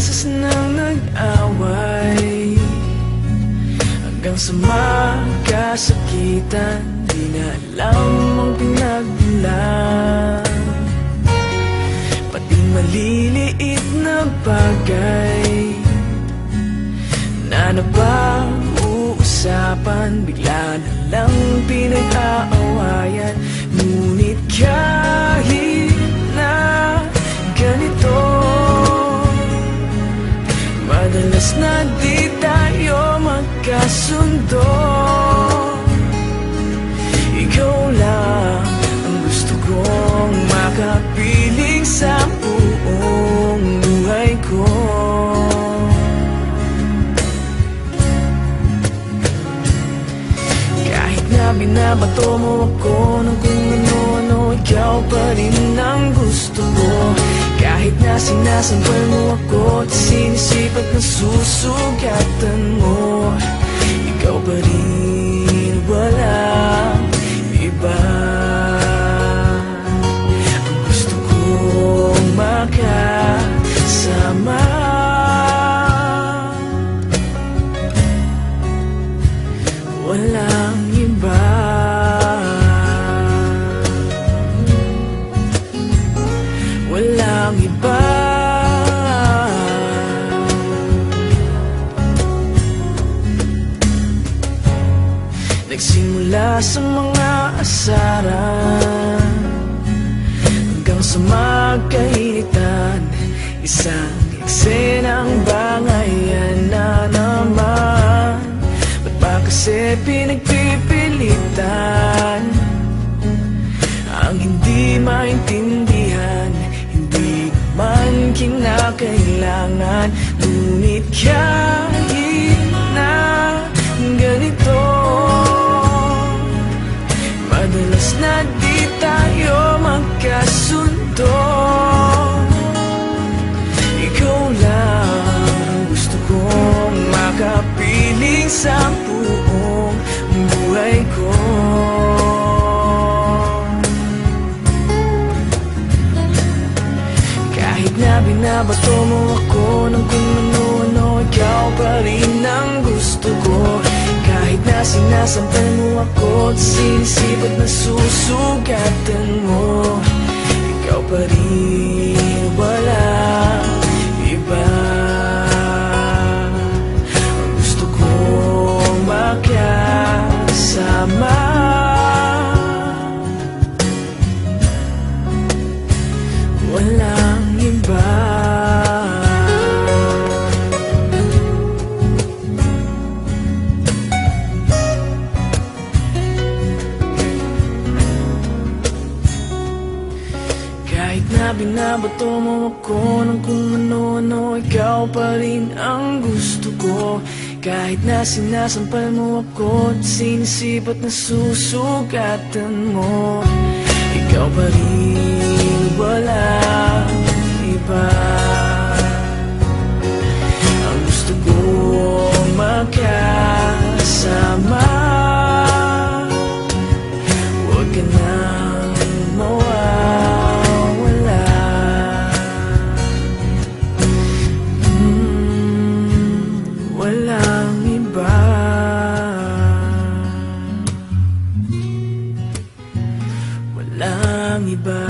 beses nang nag-away, hanggang sa magkasakitan. Di na alam ang pinagmulan, pati maliliit na bagay na napag-uusapan, bigla na lang pinag-aawayan. Ngunit kahit na ganito, madalas na di tayo magkasundo. Ikaw lang ang gusto kong makapiling sa buong buhay ko. Kahit na binabato mo ako ng kung ano-ano, ikaw pa rin ang gusto ko. Kahit na sinasampal mo ako at sinisipat na susugatan mo, ikaw pa rin, walang iba. Ang gusto kong makasama, walang iba. Walang iba. Nagsimula sa mga asaran hanggang sa magkainitan, isang eksenang bangayan na naman. Ba't ba kasi pinagpipilitan ang hindi maintindihan? Hindi man kinakailangan. Ngunit kahit na ganito, madalas na di tayo magkasundo. Ikaw lang ang gusto kong makapiling sa buong buhay ko. Kahit na binabato mo ako ng kung ano-ano, ikaw pa rin ang gusto ko. Kahit na sinasampal mo ako at sinisipat na susugatan mo, ikaw pa rin, walang iba. Ang gusto kong makasama, walang iba. Kahit na binabato mo ako ng kung ano-ano, ikaw pa rin ang gusto ko. Kahit na sinasampal mo ako at sinisipat na susugatan mo, ikaw pa rin, walang iba. Ang gusto kong makasama, huwag ka nang mawawala. Walang iba. Walang iba.